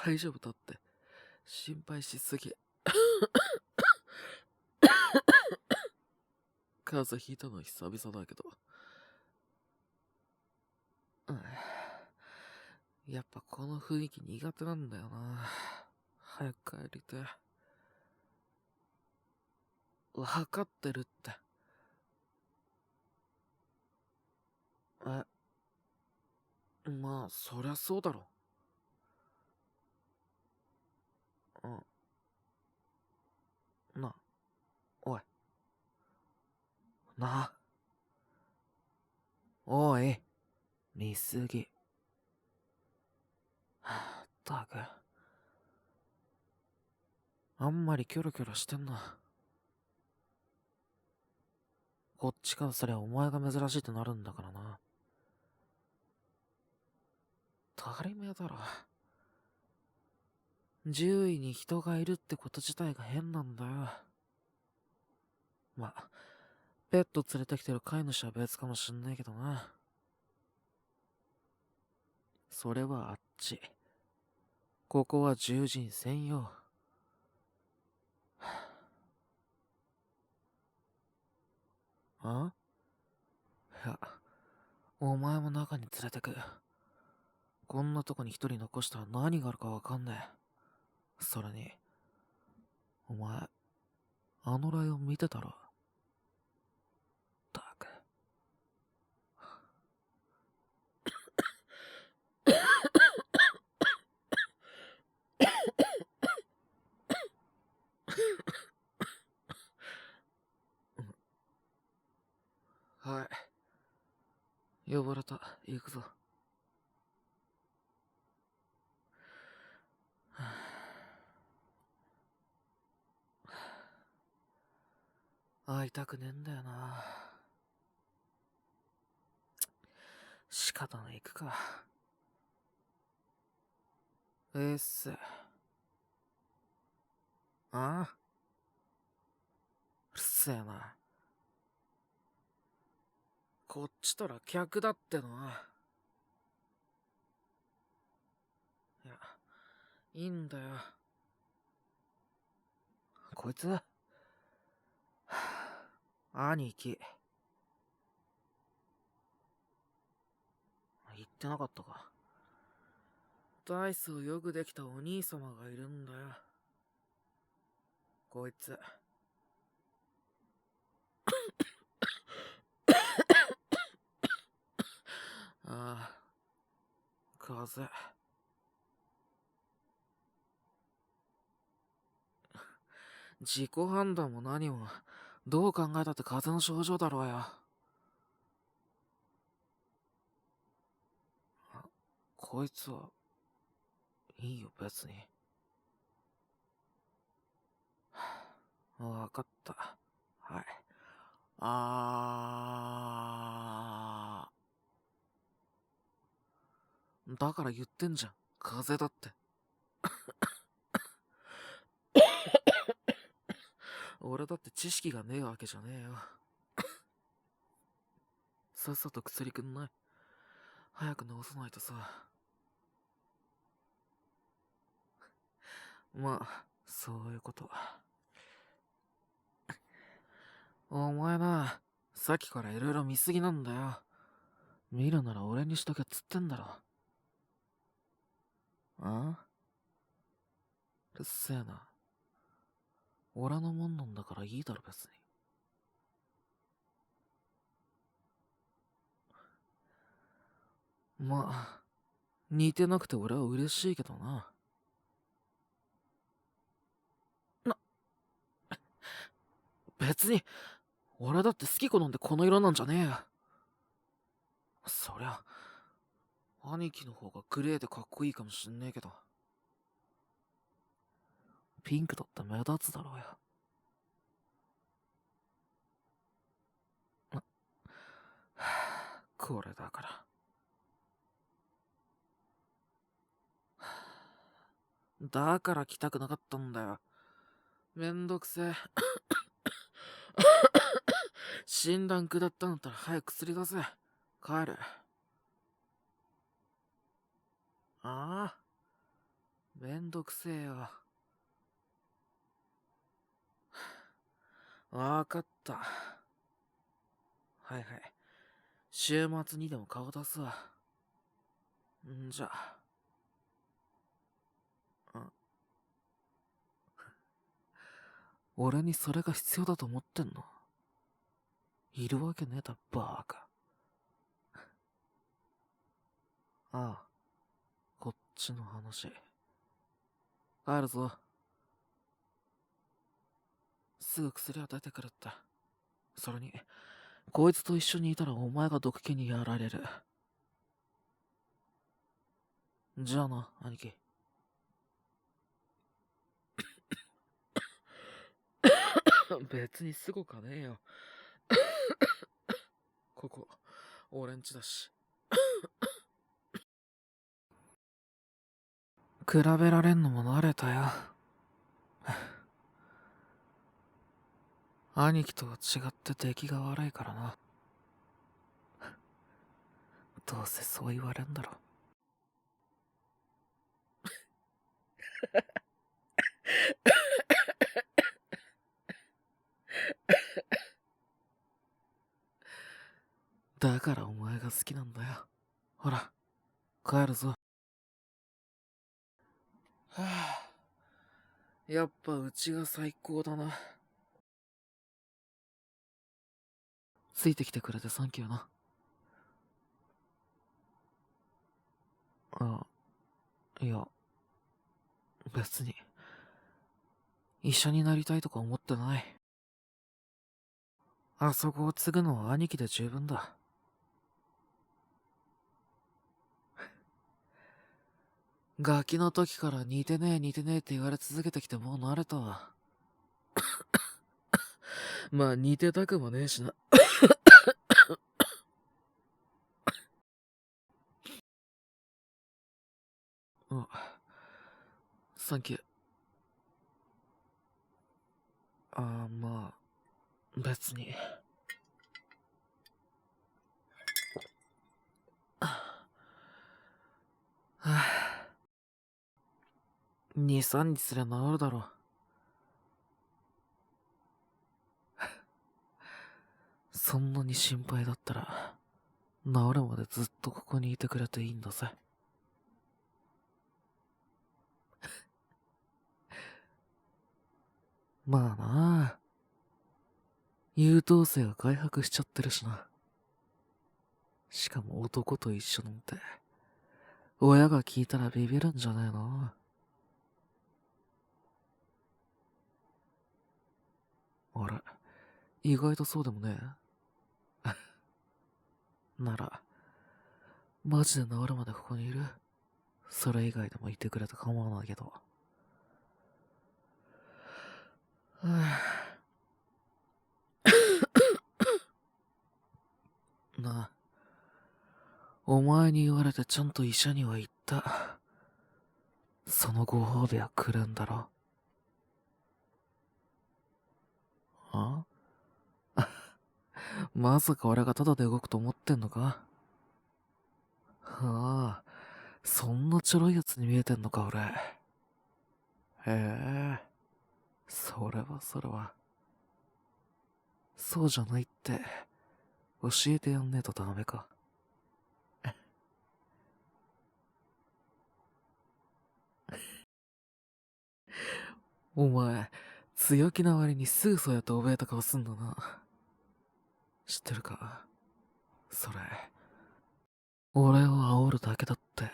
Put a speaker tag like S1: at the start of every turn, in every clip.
S1: 大丈夫だって。心配しすぎ。風邪ひいたの久々だけど。やっぱこの雰囲気苦手なんだよな。早く帰りて。わかってるって。まあ、そりゃそうだろ。な、おい。な。おい。見すぎ。ったく。あんまりキョロキョロしてんな。こっちからすりゃお前が珍しいってなるんだからな。当たり前だろ。獣医に人がいるってこと自体が変なんだよ。まあ、ペット連れてきてる飼い主は別かもしんないけどな。それはあっち。ここは獣人専用。あ？いや、お前も中に連れてく。こんなとこに一人残したら何があるかわかんねえ。それに、お前、あのライオン見てたろ。ったく。はい。呼ばれた。行くぞ。会いたくねえんだよな。仕方ない、行くか。っす。ああ、うるせえな。こっちとら客だっての。いや、いいんだよ。こいつ兄貴。言ってなかったか。ダイスをよくできたお兄様がいるんだよ。こいつ。ああ、風邪。自己判断も何も、どう考えたって風邪の症状だろうよ。こいつは、いいよ別に。わかった。はい。だから言ってんじゃん。風邪だって。俺だって知識がねえわけじゃねえよ。さっさと薬くんない。早く治さないとさ。まあ、そういうこと。お前な、さっきから色々見すぎなんだよ。見るなら俺にしとけっつってんだろ。うるせえな。俺のもんなんだからいいだろ別に。まあ、似てなくて俺は嬉しいけどな。別に、俺だって好き好んでこの色なんじゃねえよ。そりゃ、兄貴の方がグレーでかっこいいかもしんねえけど。ピンクだって目立つだろうよ。これだから。だから来たくなかったんだよ。めんどくせえ。診断下ったんだったら早く薬出せ。帰る。ああ、めんどくせえよ。わかった。はいはい。週末にでも顔出すわ。んじゃ。ん俺にそれが必要だと思ってんの？いるわけねえだ、バーカ。ああ、こっちの話。帰るぞ。すぐ薬は出てくるって。それに、こいつと一緒にいたらお前が毒気にやられる。じゃあな、兄貴。別にすごかねえよ。ここ、俺んちだし。比べられんのも慣れたよ。兄貴とは違って出来が悪いからな。どうせそう言われんだろ。だからお前が好きなんだよ。ほら、帰るぞ。はあ、やっぱうちが最高だな。ついてきてくれてサンキューな。あ、いや、別に。医者になりたいとか思ってない。あそこを継ぐのは兄貴で十分だ。ガキの時から似てねえ似てねえって言われ続けてきてもう慣れたわ。まあ似てたくもねえしな。うん。サンキュー。まあ、別に。はあ、2、3日すりゃ治るだろう。そんなに心配だったら、治るまでずっとここにいてくれていいんだぜ。まあなあ、優等生が外泊しちゃってるしな。しかも男と一緒なんて、親が聞いたらビビるんじゃねえの？あれ、意外とそうでもねえ。なら、マジで治るまでここにいる？それ以外でもいてくれて構わないけど。はあ、なあ、お前に言われてちゃんと医者には言った。そのご褒美は来るんだろ？あまさか俺がタダで動くと思ってんのか？ああ、そんなちょろいやつに見えてんのか俺。へえ、それは。そうじゃないって教えてやんねえとダメか。お前、強気な割にすぐそうやって怯えた顔すんだな。知ってるか？それ、俺を煽るだけだって。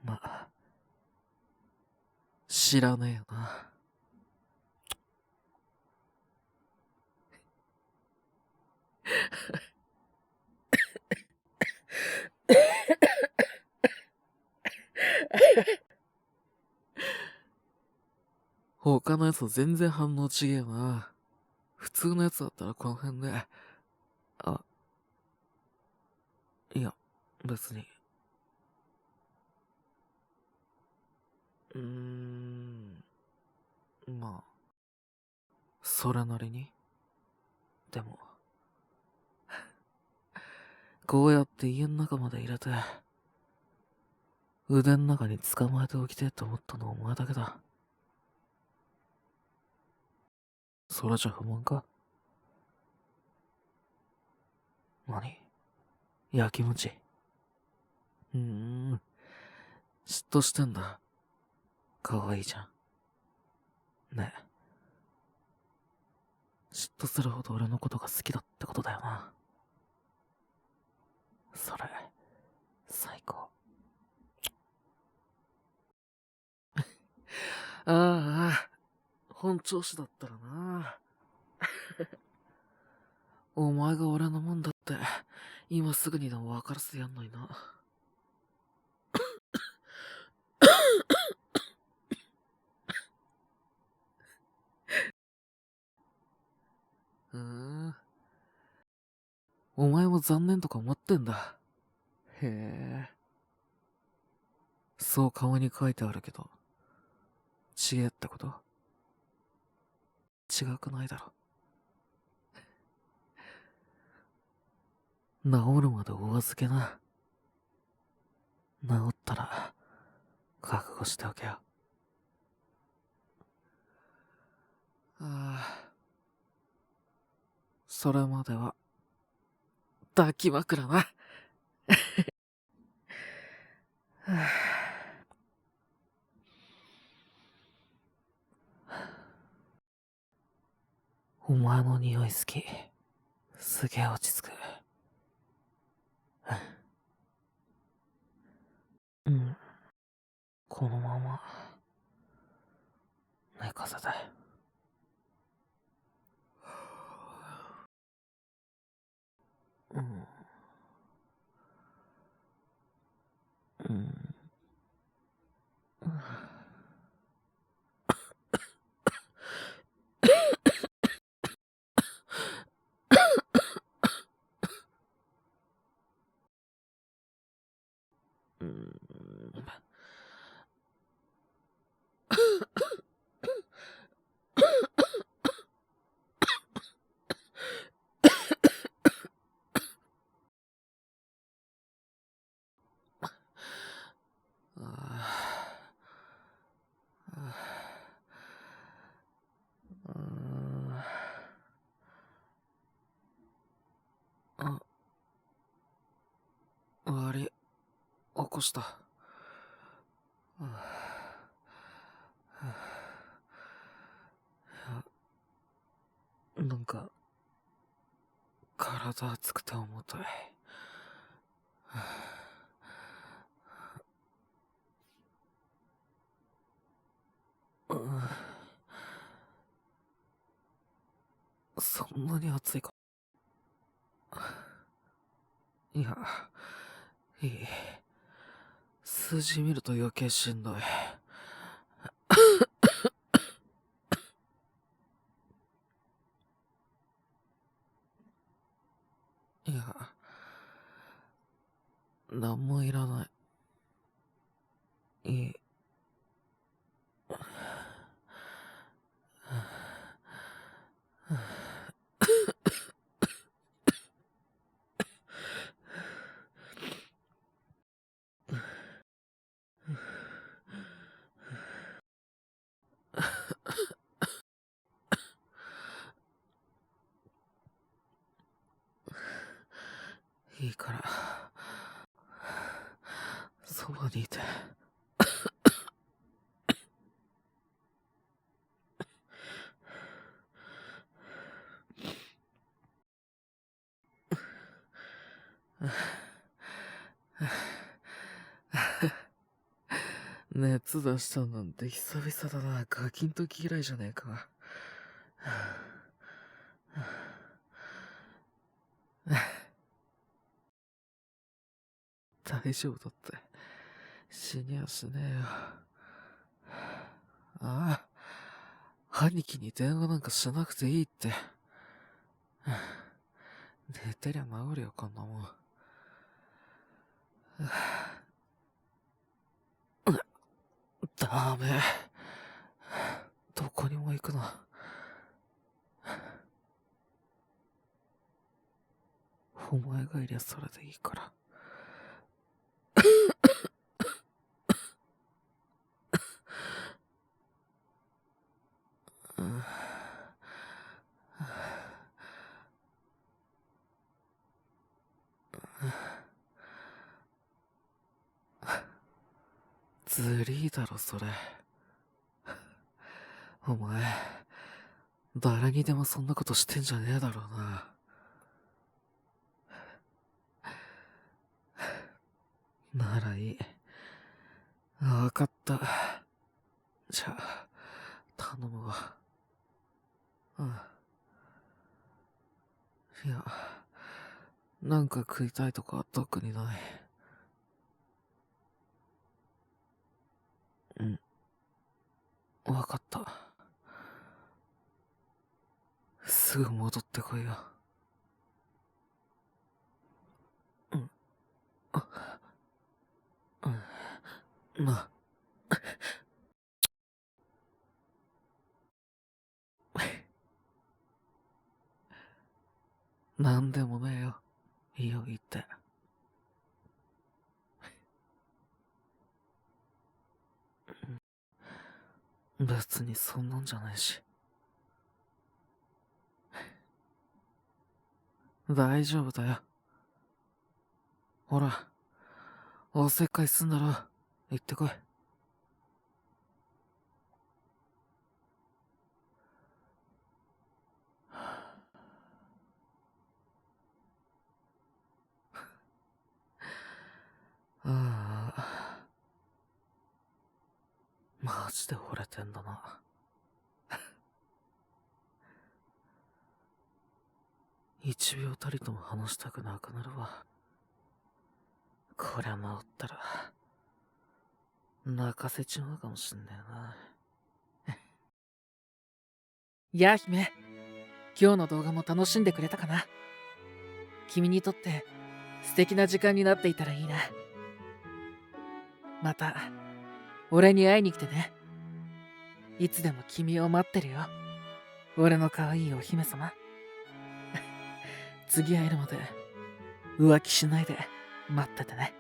S1: ま、知らねえよな。他のやつと全然反応ちげえな。普通のやつだったらこの辺で。あ、いや、別に。うーん、まあ、それなりに。でも、こうやって家の中まで入れて、腕の中に捕まえておきてえと思ったのはお前だけだ。それじゃ不満か？何？やきもち。嫉妬してんだ。かわいいじゃん。ねえ。嫉妬するほど俺のことが好きだってことだよな。それ、最高。ああ、本調子だったらな。お前が俺のもんだって、今すぐにでも分からせてやんのにな。うーん。お前も残念とか思ってんだ。へえ。そう顔に書いてあるけど、ちげえってこと？違くないだろ。治るまでお預けな。治ったら、覚悟しておけよ。ああ。それまでは、抱き枕な。お前の匂い好き。すげえ落ち着く。うん。このまま、寝かせて。うん。うん。うん。あ、悪い。起こした。なんか、体熱くて重たい。そんなに熱いか？いや、いい。数字見ると余計しんどい。いや、なんもいらない。いい。いいから、そばにいて。熱出したなんて久々だな。ガキん時嫌いじゃねえか。大丈夫だって。死にゃしねえよ。ああ。兄貴に電話なんかしなくていいって。寝てりゃ治るよ、こんなもん。ダメ。どこにも行くな。お前がいりゃそれでいいから。ずりーだろ、それ。お前、誰にでもそんなことしてんじゃねえだろうな。ならいい。わかった。じゃあ、頼むわ。うん。いや、なんか食いたいとか特にない。うん。わかった。すぐ戻ってこいよ。うん。うん。なんでもねえよ。いいよ、言って。別にそんなんじゃないし。大丈夫だよ。ほら、おせっかいすんだろ。行ってこい。ああ、マジで惚れてんだな。一秒たりとも話したくなくなるわ。こりゃ治ったら、泣かせちまうかもしんねえな。やあ姫、今日の動画も楽しんでくれたかな。君にとって素敵な時間になっていたらいいな。また、俺に会いに来てね。いつでも君を待ってるよ。俺の可愛いお姫様。次会えるまで浮気しないで待っててね。